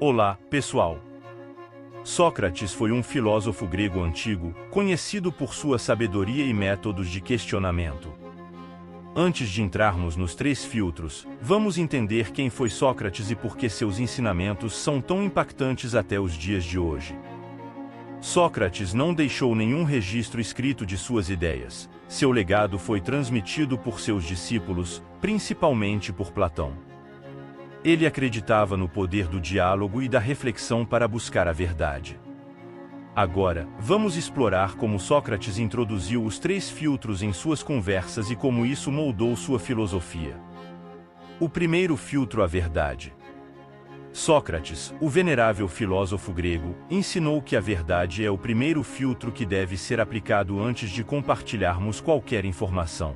Olá, pessoal! Sócrates foi um filósofo grego antigo, conhecido por sua sabedoria e métodos de questionamento. Antes de entrarmos nos 3 filtros, vamos entender quem foi Sócrates e por que seus ensinamentos são tão impactantes até os dias de hoje. Sócrates não deixou nenhum registro escrito de suas ideias. Seu legado foi transmitido por seus discípulos, principalmente por Platão. Ele acreditava no poder do diálogo e da reflexão para buscar a verdade. Agora, vamos explorar como Sócrates introduziu os 3 filtros em suas conversas e como isso moldou sua filosofia. O primeiro filtro: a verdade. Sócrates, o venerável filósofo grego, ensinou que a verdade é o primeiro filtro que deve ser aplicado antes de compartilharmos qualquer informação.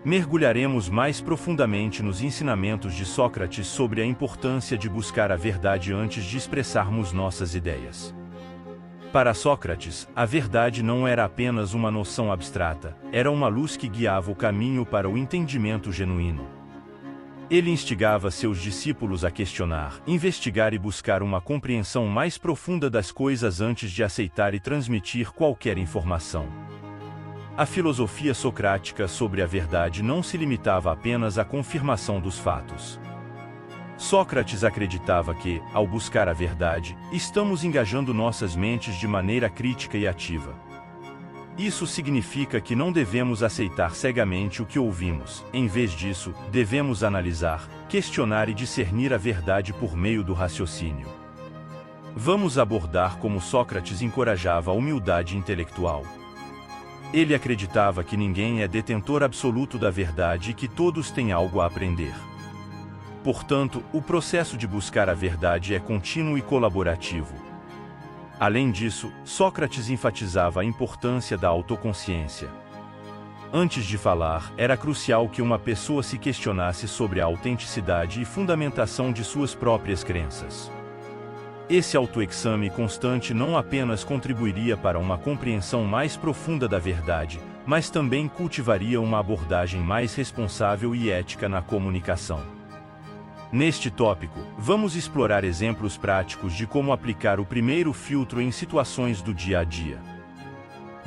Mergulharemos mais profundamente nos ensinamentos de Sócrates sobre a importância de buscar a verdade antes de expressarmos nossas ideias. Para Sócrates, a verdade não era apenas uma noção abstrata, era uma luz que guiava o caminho para o entendimento genuíno. Ele instigava seus discípulos a questionar, investigar e buscar uma compreensão mais profunda das coisas antes de aceitar e transmitir qualquer informação. A filosofia socrática sobre a verdade não se limitava apenas à confirmação dos fatos. Sócrates acreditava que, ao buscar a verdade, estamos engajando nossas mentes de maneira crítica e ativa. Isso significa que não devemos aceitar cegamente o que ouvimos. Em vez disso, devemos analisar, questionar e discernir a verdade por meio do raciocínio. Vamos abordar como Sócrates encorajava a humildade intelectual. Ele acreditava que ninguém é detentor absoluto da verdade e que todos têm algo a aprender. Portanto, o processo de buscar a verdade é contínuo e colaborativo. Além disso, Sócrates enfatizava a importância da autoconsciência. Antes de falar, era crucial que uma pessoa se questionasse sobre a autenticidade e fundamentação de suas próprias crenças. Esse autoexame constante não apenas contribuiria para uma compreensão mais profunda da verdade, mas também cultivaria uma abordagem mais responsável e ética na comunicação. Neste tópico, vamos explorar exemplos práticos de como aplicar o primeiro filtro em situações do dia a dia.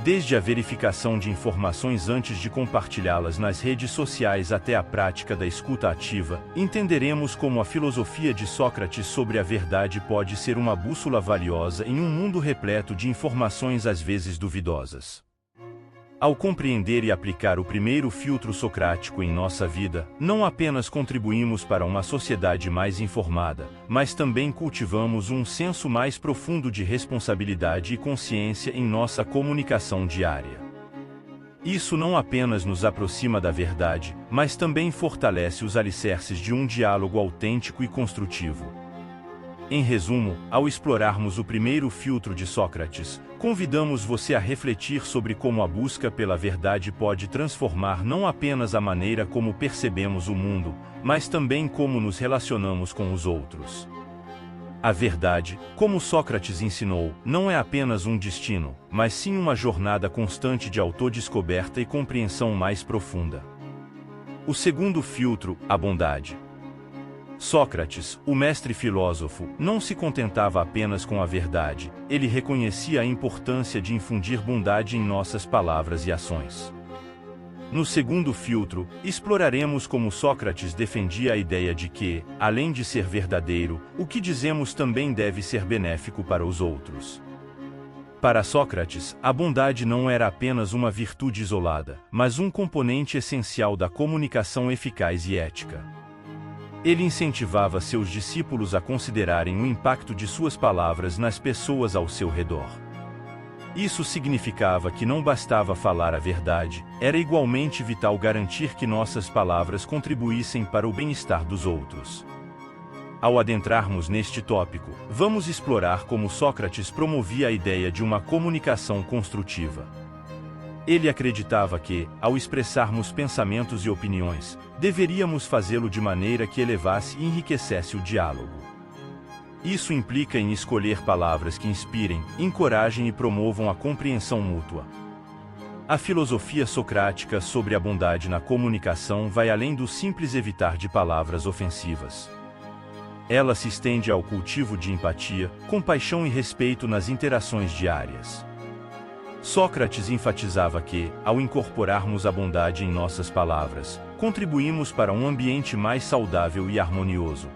Desde a verificação de informações antes de compartilhá-las nas redes sociais até a prática da escuta ativa, entenderemos como a filosofia de Sócrates sobre a verdade pode ser uma bússola valiosa em um mundo repleto de informações às vezes duvidosas. Ao compreender e aplicar o primeiro filtro socrático em nossa vida, não apenas contribuímos para uma sociedade mais informada, mas também cultivamos um senso mais profundo de responsabilidade e consciência em nossa comunicação diária. Isso não apenas nos aproxima da verdade, mas também fortalece os alicerces de um diálogo autêntico e construtivo. Em resumo, ao explorarmos o primeiro filtro de Sócrates, convidamos você a refletir sobre como a busca pela verdade pode transformar não apenas a maneira como percebemos o mundo, mas também como nos relacionamos com os outros. A verdade, como Sócrates ensinou, não é apenas um destino, mas sim uma jornada constante de autodescoberta e compreensão mais profunda. O segundo filtro, a bondade. Sócrates, o mestre filósofo, não se contentava apenas com a verdade, ele reconhecia a importância de infundir bondade em nossas palavras e ações. No segundo filtro, exploraremos como Sócrates defendia a ideia de que, além de ser verdadeiro, o que dizemos também deve ser benéfico para os outros. Para Sócrates, a bondade não era apenas uma virtude isolada, mas um componente essencial da comunicação eficaz e ética. Ele incentivava seus discípulos a considerarem o impacto de suas palavras nas pessoas ao seu redor. Isso significava que não bastava falar a verdade, era igualmente vital garantir que nossas palavras contribuíssem para o bem-estar dos outros. Ao adentrarmos neste tópico, vamos explorar como Sócrates promovia a ideia de uma comunicação construtiva. Ele acreditava que, ao expressarmos pensamentos e opiniões, deveríamos fazê-lo de maneira que elevasse e enriquecesse o diálogo. Isso implica em escolher palavras que inspirem, encorajem e promovam a compreensão mútua. A filosofia socrática sobre a bondade na comunicação vai além do simples evitar de palavras ofensivas. Ela se estende ao cultivo de empatia, compaixão e respeito nas interações diárias. Sócrates enfatizava que, ao incorporarmos a bondade em nossas palavras, contribuímos para um ambiente mais saudável e harmonioso.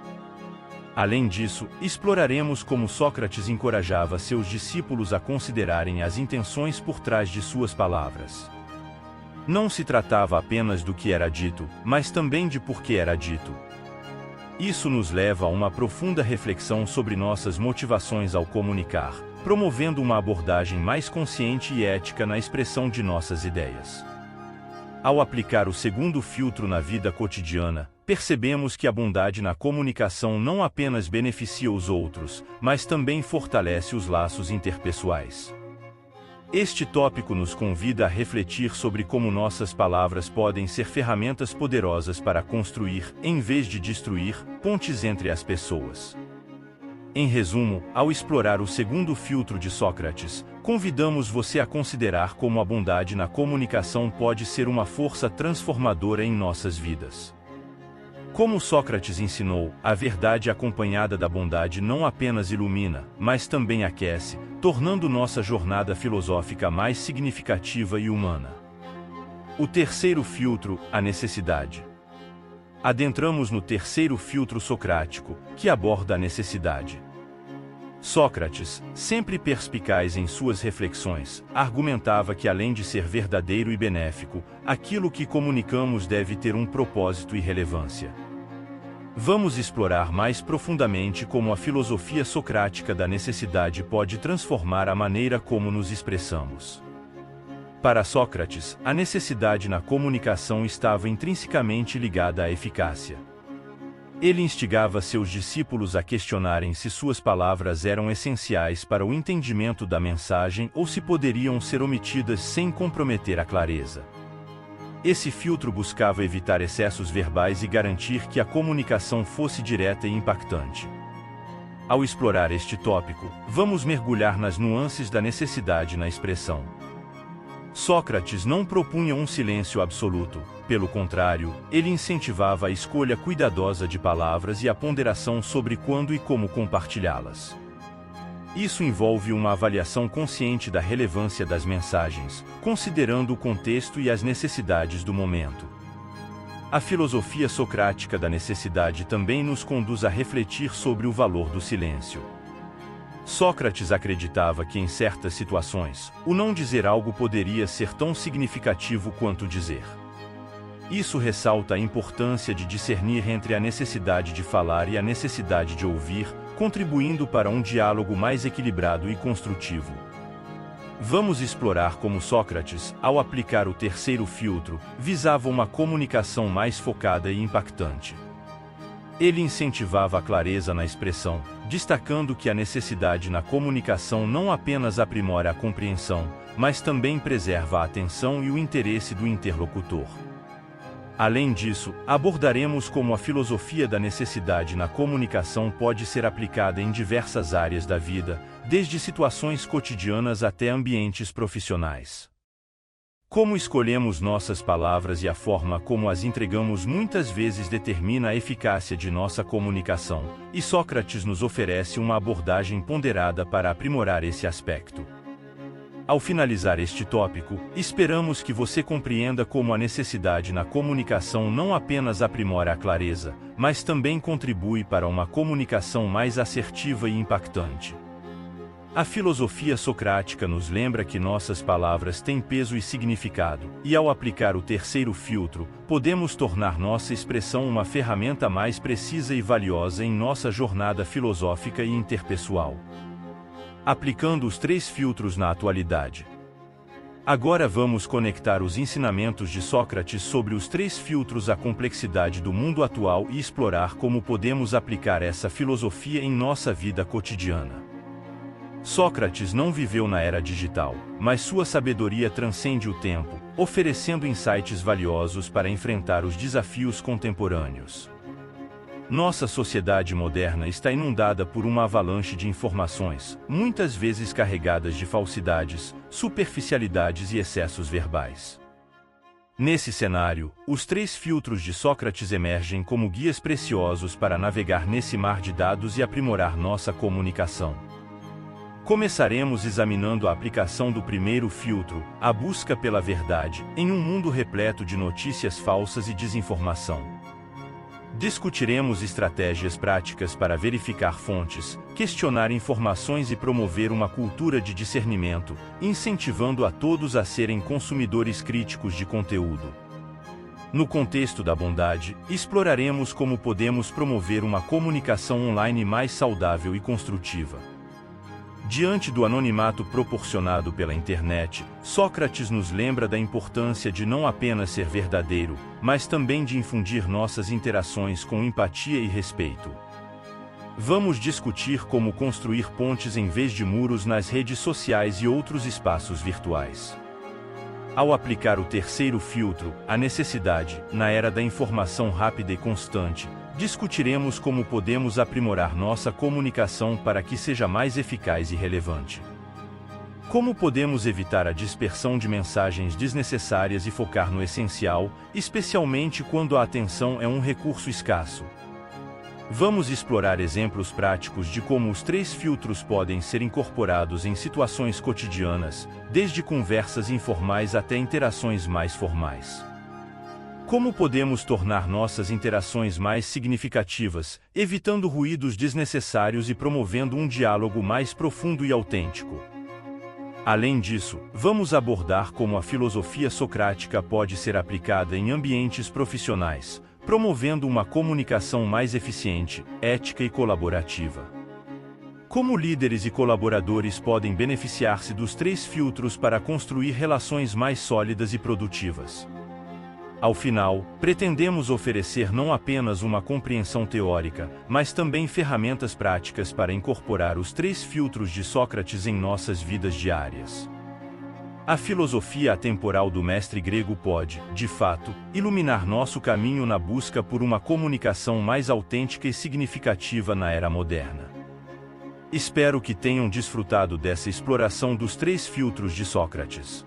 Além disso, exploraremos como Sócrates encorajava seus discípulos a considerarem as intenções por trás de suas palavras. Não se tratava apenas do que era dito, mas também de por que era dito. Isso nos leva a uma profunda reflexão sobre nossas motivações ao comunicar, promovendo uma abordagem mais consciente e ética na expressão de nossas ideias. Ao aplicar o segundo filtro na vida cotidiana, percebemos que a bondade na comunicação não apenas beneficia os outros, mas também fortalece os laços interpessoais. Este tópico nos convida a refletir sobre como nossas palavras podem ser ferramentas poderosas para construir, em vez de destruir, pontes entre as pessoas. Em resumo, ao explorar o segundo filtro de Sócrates, convidamos você a considerar como a bondade na comunicação pode ser uma força transformadora em nossas vidas. Como Sócrates ensinou, a verdade acompanhada da bondade não apenas ilumina, mas também aquece, tornando nossa jornada filosófica mais significativa e humana. O terceiro filtro, a necessidade. Adentramos no terceiro filtro socrático, que aborda a necessidade. Sócrates, sempre perspicaz em suas reflexões, argumentava que além de ser verdadeiro e benéfico, aquilo que comunicamos deve ter um propósito e relevância. Vamos explorar mais profundamente como a filosofia socrática da necessidade pode transformar a maneira como nos expressamos. Para Sócrates, a necessidade na comunicação estava intrinsecamente ligada à eficácia. Ele instigava seus discípulos a questionarem se suas palavras eram essenciais para o entendimento da mensagem ou se poderiam ser omitidas sem comprometer a clareza. Esse filtro buscava evitar excessos verbais e garantir que a comunicação fosse direta e impactante. Ao explorar este tópico, vamos mergulhar nas nuances da necessidade na expressão. Sócrates não propunha um silêncio absoluto, pelo contrário, ele incentivava a escolha cuidadosa de palavras e a ponderação sobre quando e como compartilhá-las. Isso envolve uma avaliação consciente da relevância das mensagens, considerando o contexto e as necessidades do momento. A filosofia socrática da necessidade também nos conduz a refletir sobre o valor do silêncio. Sócrates acreditava que em certas situações, o não dizer algo poderia ser tão significativo quanto dizer. Isso ressalta a importância de discernir entre a necessidade de falar e a necessidade de ouvir, contribuindo para um diálogo mais equilibrado e construtivo. Vamos explorar como Sócrates, ao aplicar o terceiro filtro, visava uma comunicação mais focada e impactante. Ele incentivava a clareza na expressão, destacando que a necessidade na comunicação não apenas aprimora a compreensão, mas também preserva a atenção e o interesse do interlocutor. Além disso, abordaremos como a filosofia da necessidade na comunicação pode ser aplicada em diversas áreas da vida, desde situações cotidianas até ambientes profissionais. Como escolhemos nossas palavras e a forma como as entregamos muitas vezes determina a eficácia de nossa comunicação, e Sócrates nos oferece uma abordagem ponderada para aprimorar esse aspecto. Ao finalizar este tópico, esperamos que você compreenda como a necessidade na comunicação não apenas aprimora a clareza, mas também contribui para uma comunicação mais assertiva e impactante. A filosofia socrática nos lembra que nossas palavras têm peso e significado, e ao aplicar o terceiro filtro, podemos tornar nossa expressão uma ferramenta mais precisa e valiosa em nossa jornada filosófica e interpessoal. Aplicando os três filtros na atualidade. Agora vamos conectar os ensinamentos de Sócrates sobre os três filtros à complexidade do mundo atual e explorar como podemos aplicar essa filosofia em nossa vida cotidiana. Sócrates não viveu na era digital, mas sua sabedoria transcende o tempo, oferecendo insights valiosos para enfrentar os desafios contemporâneos. Nossa sociedade moderna está inundada por uma avalanche de informações, muitas vezes carregadas de falsidades, superficialidades e excessos verbais. Nesse cenário, os 3 filtros de Sócrates emergem como guias preciosos para navegar nesse mar de dados e aprimorar nossa comunicação. Começaremos examinando a aplicação do primeiro filtro, a busca pela verdade, em um mundo repleto de notícias falsas e desinformação. Discutiremos estratégias práticas para verificar fontes, questionar informações e promover uma cultura de discernimento, incentivando a todos a serem consumidores críticos de conteúdo. No contexto da bondade, exploraremos como podemos promover uma comunicação online mais saudável e construtiva. Diante do anonimato proporcionado pela internet, Sócrates nos lembra da importância de não apenas ser verdadeiro, mas também de infundir nossas interações com empatia e respeito. Vamos discutir como construir pontes em vez de muros nas redes sociais e outros espaços virtuais. Ao aplicar o terceiro filtro, a necessidade, na era da informação rápida e constante, discutiremos como podemos aprimorar nossa comunicação para que seja mais eficaz e relevante. Como podemos evitar a dispersão de mensagens desnecessárias e focar no essencial, especialmente quando a atenção é um recurso escasso. Vamos explorar exemplos práticos de como os 3 filtros podem ser incorporados em situações cotidianas, desde conversas informais até interações mais formais. Como podemos tornar nossas interações mais significativas, evitando ruídos desnecessários e promovendo um diálogo mais profundo e autêntico? Além disso, vamos abordar como a filosofia socrática pode ser aplicada em ambientes profissionais, promovendo uma comunicação mais eficiente, ética e colaborativa. Como líderes e colaboradores podem beneficiar-se dos 3 filtros para construir relações mais sólidas e produtivas? Ao final, pretendemos oferecer não apenas uma compreensão teórica, mas também ferramentas práticas para incorporar os 3 filtros de Sócrates em nossas vidas diárias. A filosofia atemporal do mestre grego pode, de fato, iluminar nosso caminho na busca por uma comunicação mais autêntica e significativa na era moderna. Espero que tenham desfrutado dessa exploração dos 3 filtros de Sócrates.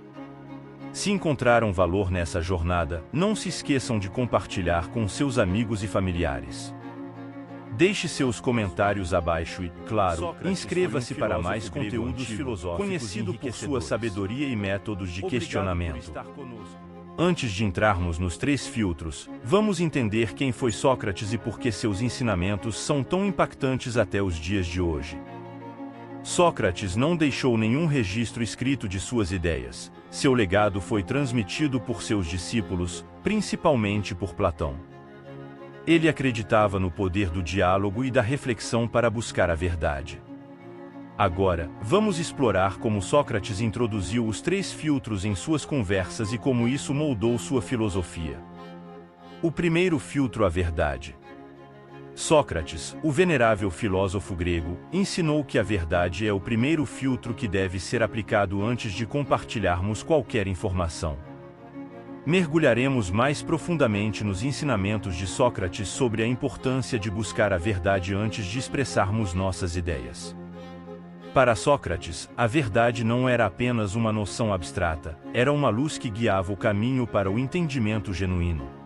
Se encontraram valor nessa jornada, não se esqueçam de compartilhar com seus amigos e familiares. Deixe seus comentários abaixo e, claro, inscreva-se para mais conteúdos filosóficos conhecido por sua sabedoria e métodos de questionamento. Antes de entrarmos nos 3 filtros, vamos entender quem foi Sócrates e por que seus ensinamentos são tão impactantes até os dias de hoje. Sócrates não deixou nenhum registro escrito de suas ideias. Seu legado foi transmitido por seus discípulos, principalmente por Platão. Ele acreditava no poder do diálogo e da reflexão para buscar a verdade. Agora, vamos explorar como Sócrates introduziu os 3 filtros em suas conversas e como isso moldou sua filosofia. O primeiro filtro: a verdade. Sócrates, o venerável filósofo grego, ensinou que a verdade é o primeiro filtro que deve ser aplicado antes de compartilharmos qualquer informação. Mergulharemos mais profundamente nos ensinamentos de Sócrates sobre a importância de buscar a verdade antes de expressarmos nossas ideias. Para Sócrates, a verdade não era apenas uma noção abstrata, era uma luz que guiava o caminho para o entendimento genuíno.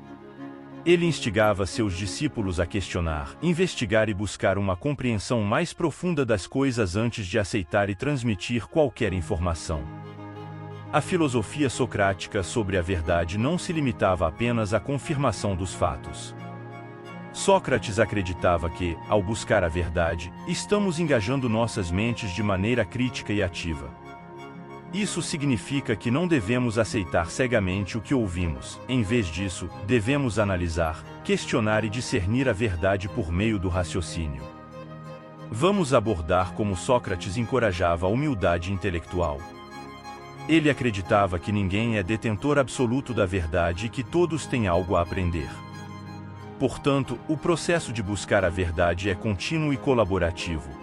Ele instigava seus discípulos a questionar, investigar e buscar uma compreensão mais profunda das coisas antes de aceitar e transmitir qualquer informação. A filosofia socrática sobre a verdade não se limitava apenas à confirmação dos fatos. Sócrates acreditava que, ao buscar a verdade, estamos engajando nossas mentes de maneira crítica e ativa. Isso significa que não devemos aceitar cegamente o que ouvimos. Em vez disso, devemos analisar, questionar e discernir a verdade por meio do raciocínio. Vamos abordar como Sócrates encorajava a humildade intelectual. Ele acreditava que ninguém é detentor absoluto da verdade e que todos têm algo a aprender. Portanto, o processo de buscar a verdade é contínuo e colaborativo.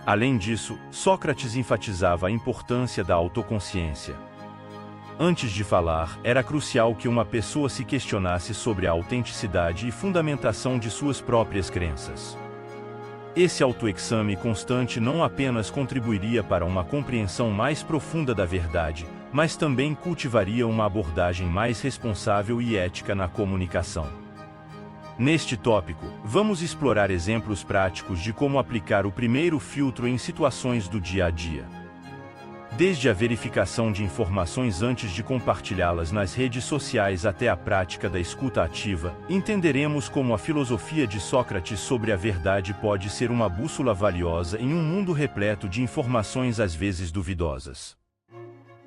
Além disso, Sócrates enfatizava a importância da autoconsciência. Antes de falar, era crucial que uma pessoa se questionasse sobre a autenticidade e fundamentação de suas próprias crenças. Esse autoexame constante não apenas contribuiria para uma compreensão mais profunda da verdade, mas também cultivaria uma abordagem mais responsável e ética na comunicação. Neste tópico, vamos explorar exemplos práticos de como aplicar o primeiro filtro em situações do dia a dia. Desde a verificação de informações antes de compartilhá-las nas redes sociais até a prática da escuta ativa, entenderemos como a filosofia de Sócrates sobre a verdade pode ser uma bússola valiosa em um mundo repleto de informações às vezes duvidosas.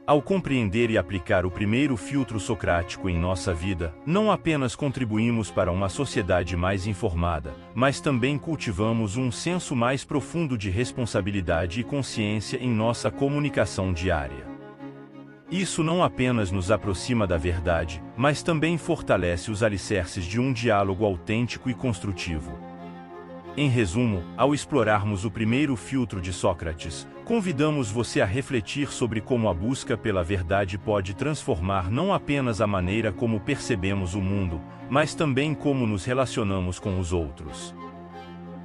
Ao compreender e aplicar o primeiro filtro socrático em nossa vida, não apenas contribuímos para uma sociedade mais informada, mas também cultivamos um senso mais profundo de responsabilidade e consciência em nossa comunicação diária. Isso não apenas nos aproxima da verdade, mas também fortalece os alicerces de um diálogo autêntico e construtivo. Em resumo, ao explorarmos o primeiro filtro de Sócrates, convidamos você a refletir sobre como a busca pela verdade pode transformar não apenas a maneira como percebemos o mundo, mas também como nos relacionamos com os outros.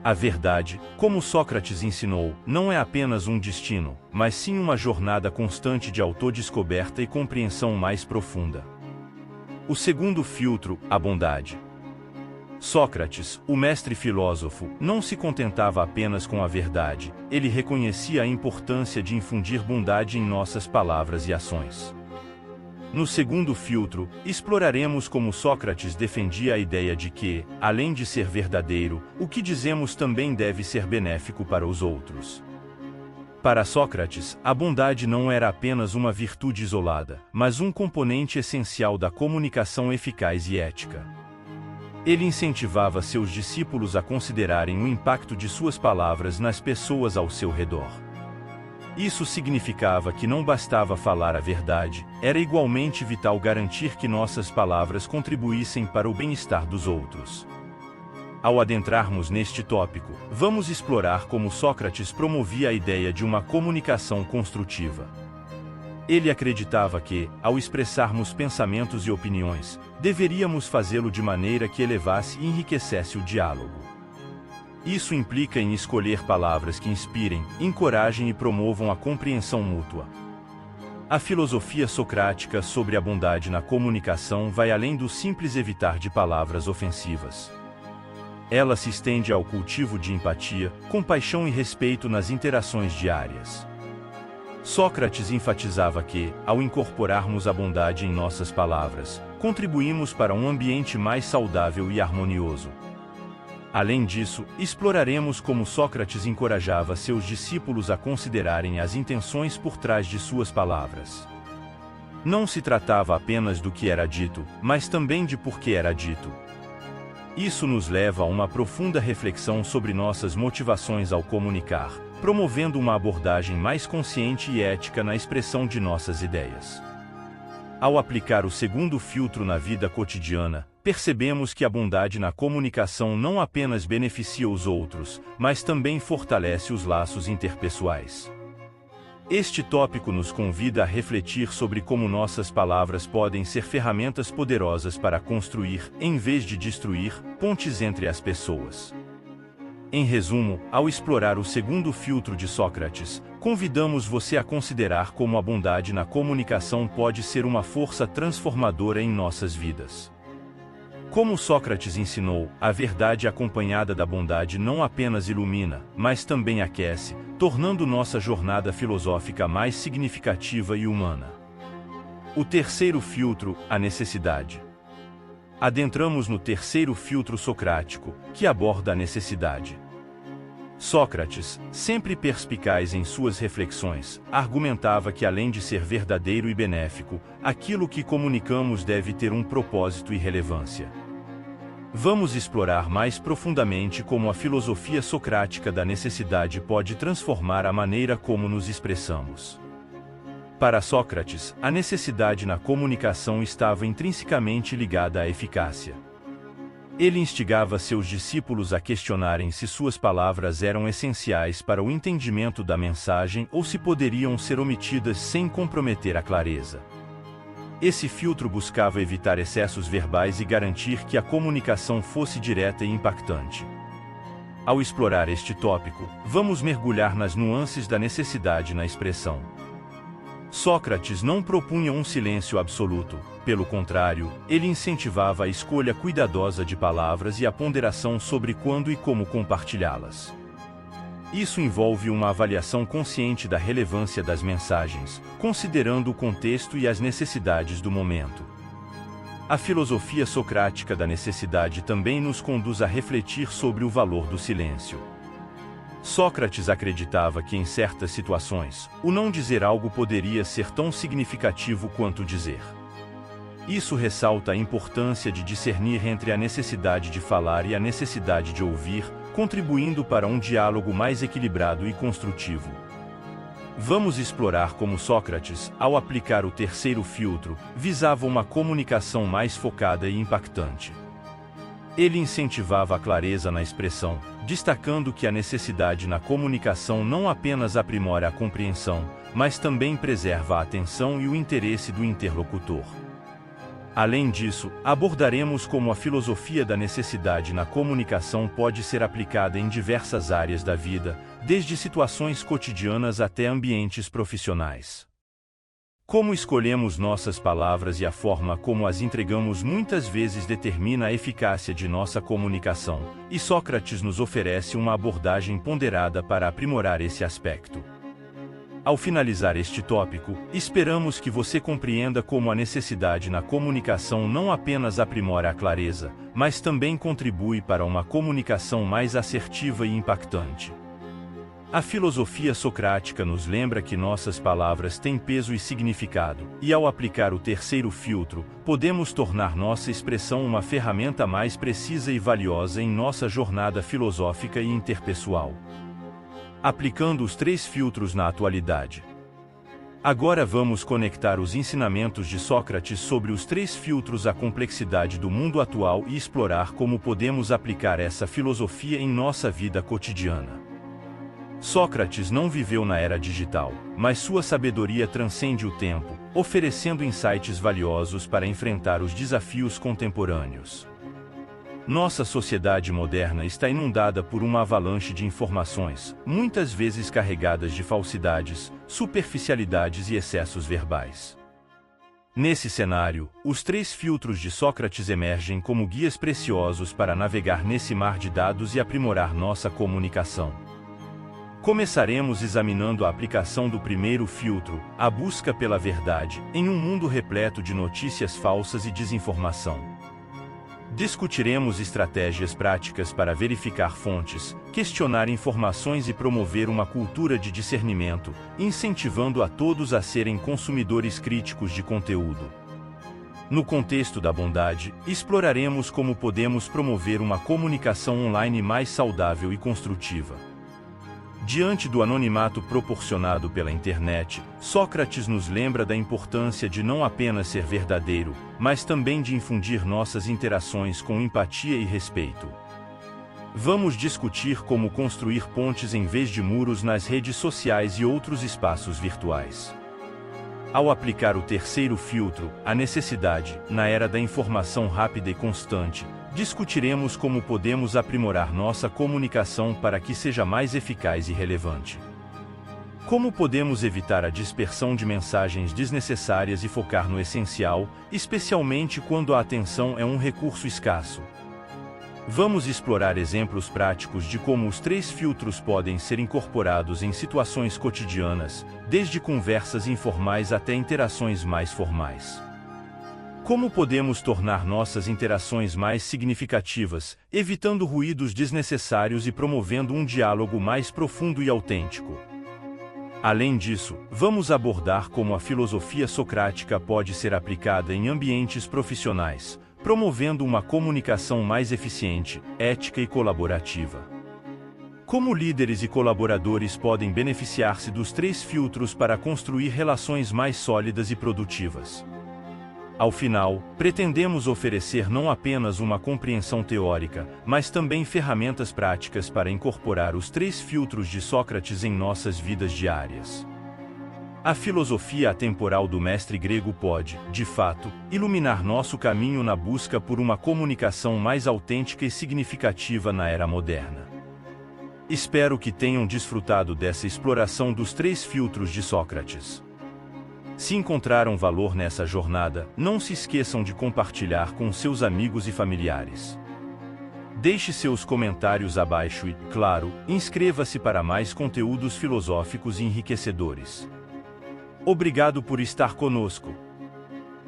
A verdade, como Sócrates ensinou, não é apenas um destino, mas sim uma jornada constante de autodescoberta e compreensão mais profunda. O segundo filtro, a bondade. Sócrates, o mestre filósofo, não se contentava apenas com a verdade, ele reconhecia a importância de infundir bondade em nossas palavras e ações. No segundo filtro, exploraremos como Sócrates defendia a ideia de que, além de ser verdadeiro, o que dizemos também deve ser benéfico para os outros. Para Sócrates, a bondade não era apenas uma virtude isolada, mas um componente essencial da comunicação eficaz e ética. Ele incentivava seus discípulos a considerarem o impacto de suas palavras nas pessoas ao seu redor. Isso significava que não bastava falar a verdade, era igualmente vital garantir que nossas palavras contribuíssem para o bem-estar dos outros. Ao adentrarmos neste tópico, vamos explorar como Sócrates promovia a ideia de uma comunicação construtiva. Ele acreditava que, ao expressarmos pensamentos e opiniões, deveríamos fazê-lo de maneira que elevasse e enriquecesse o diálogo. Isso implica em escolher palavras que inspirem, encorajem e promovam a compreensão mútua. A filosofia socrática sobre a bondade na comunicação vai além do simples evitar de palavras ofensivas. Ela se estende ao cultivo de empatia, compaixão e respeito nas interações diárias. Sócrates enfatizava que, ao incorporarmos a bondade em nossas palavras, contribuímos para um ambiente mais saudável e harmonioso. Além disso, exploraremos como Sócrates encorajava seus discípulos a considerarem as intenções por trás de suas palavras. Não se tratava apenas do que era dito, mas também de por que era dito. Isso nos leva a uma profunda reflexão sobre nossas motivações ao comunicar, promovendo uma abordagem mais consciente e ética na expressão de nossas ideias. Ao aplicar o segundo filtro na vida cotidiana, percebemos que a bondade na comunicação não apenas beneficia os outros, mas também fortalece os laços interpessoais. Este tópico nos convida a refletir sobre como nossas palavras podem ser ferramentas poderosas para construir, em vez de destruir, pontes entre as pessoas. Em resumo, ao explorar o segundo filtro de Sócrates, convidamos você a considerar como a bondade na comunicação pode ser uma força transformadora em nossas vidas. Como Sócrates ensinou, a verdade acompanhada da bondade não apenas ilumina, mas também aquece, tornando nossa jornada filosófica mais significativa e humana. O terceiro filtro, a necessidade. Adentramos no terceiro filtro socrático, que aborda a necessidade. Sócrates, sempre perspicaz em suas reflexões, argumentava que além de ser verdadeiro e benéfico, aquilo que comunicamos deve ter um propósito e relevância. Vamos explorar mais profundamente como a filosofia socrática da necessidade pode transformar a maneira como nos expressamos. Para Sócrates, a necessidade na comunicação estava intrinsecamente ligada à eficácia. Ele instigava seus discípulos a questionarem se suas palavras eram essenciais para o entendimento da mensagem ou se poderiam ser omitidas sem comprometer a clareza. Esse filtro buscava evitar excessos verbais e garantir que a comunicação fosse direta e impactante. Ao explorar este tópico, vamos mergulhar nas nuances da necessidade na expressão. Sócrates não propunha um silêncio absoluto, pelo contrário, ele incentivava a escolha cuidadosa de palavras e a ponderação sobre quando e como compartilhá-las. Isso envolve uma avaliação consciente da relevância das mensagens, considerando o contexto e as necessidades do momento. A filosofia socrática da necessidade também nos conduz a refletir sobre o valor do silêncio. Sócrates acreditava que em certas situações, o não dizer algo poderia ser tão significativo quanto dizer. Isso ressalta a importância de discernir entre a necessidade de falar e a necessidade de ouvir, contribuindo para um diálogo mais equilibrado e construtivo. Vamos explorar como Sócrates, ao aplicar o terceiro filtro, visava uma comunicação mais focada e impactante. Ele incentivava a clareza na expressão, destacando que a necessidade na comunicação não apenas aprimora a compreensão, mas também preserva a atenção e o interesse do interlocutor. Além disso, abordaremos como a filosofia da necessidade na comunicação pode ser aplicada em diversas áreas da vida, desde situações cotidianas até ambientes profissionais. Como escolhemos nossas palavras e a forma como as entregamos muitas vezes determina a eficácia de nossa comunicação, e Sócrates nos oferece uma abordagem ponderada para aprimorar esse aspecto. Ao finalizar este tópico, esperamos que você compreenda como a necessidade na comunicação não apenas aprimora a clareza, mas também contribui para uma comunicação mais assertiva e impactante. A filosofia socrática nos lembra que nossas palavras têm peso e significado, e ao aplicar o terceiro filtro, podemos tornar nossa expressão uma ferramenta mais precisa e valiosa em nossa jornada filosófica e interpessoal. Aplicando os três filtros na atualidade. Agora vamos conectar os ensinamentos de Sócrates sobre os três filtros à complexidade do mundo atual e explorar como podemos aplicar essa filosofia em nossa vida cotidiana. Sócrates não viveu na era digital, mas sua sabedoria transcende o tempo, oferecendo insights valiosos para enfrentar os desafios contemporâneos. Nossa sociedade moderna está inundada por uma avalanche de informações, muitas vezes carregadas de falsidades, superficialidades e excessos verbais. Nesse cenário, os três filtros de Sócrates emergem como guias preciosos para navegar nesse mar de dados e aprimorar nossa comunicação. Começaremos examinando a aplicação do primeiro filtro, a busca pela verdade, em um mundo repleto de notícias falsas e desinformação. Discutiremos estratégias práticas para verificar fontes, questionar informações e promover uma cultura de discernimento, incentivando a todos a serem consumidores críticos de conteúdo. No contexto da bondade, exploraremos como podemos promover uma comunicação online mais saudável e construtiva. Diante do anonimato proporcionado pela internet, Sócrates nos lembra da importância de não apenas ser verdadeiro, mas também de infundir nossas interações com empatia e respeito. Vamos discutir como construir pontes em vez de muros nas redes sociais e outros espaços virtuais. Ao aplicar o terceiro filtro, a necessidade, na era da informação rápida e constante, discutiremos como podemos aprimorar nossa comunicação para que seja mais eficaz e relevante. Como podemos evitar a dispersão de mensagens desnecessárias e focar no essencial, especialmente quando a atenção é um recurso escasso. Vamos explorar exemplos práticos de como os três filtros podem ser incorporados em situações cotidianas, desde conversas informais até interações mais formais. Como podemos tornar nossas interações mais significativas, evitando ruídos desnecessários e promovendo um diálogo mais profundo e autêntico? Além disso, vamos abordar como a filosofia socrática pode ser aplicada em ambientes profissionais, promovendo uma comunicação mais eficiente, ética e colaborativa. Como líderes e colaboradores podem beneficiar-se dos três filtros para construir relações mais sólidas e produtivas? Ao final, pretendemos oferecer não apenas uma compreensão teórica, mas também ferramentas práticas para incorporar os três filtros de Sócrates em nossas vidas diárias. A filosofia atemporal do mestre grego pode, de fato, iluminar nosso caminho na busca por uma comunicação mais autêntica e significativa na era moderna. Espero que tenham desfrutado dessa exploração dos três filtros de Sócrates. Se encontraram valor nessa jornada, não se esqueçam de compartilhar com seus amigos e familiares. Deixe seus comentários abaixo e, claro, inscreva-se para mais conteúdos filosóficos e enriquecedores. Obrigado por estar conosco.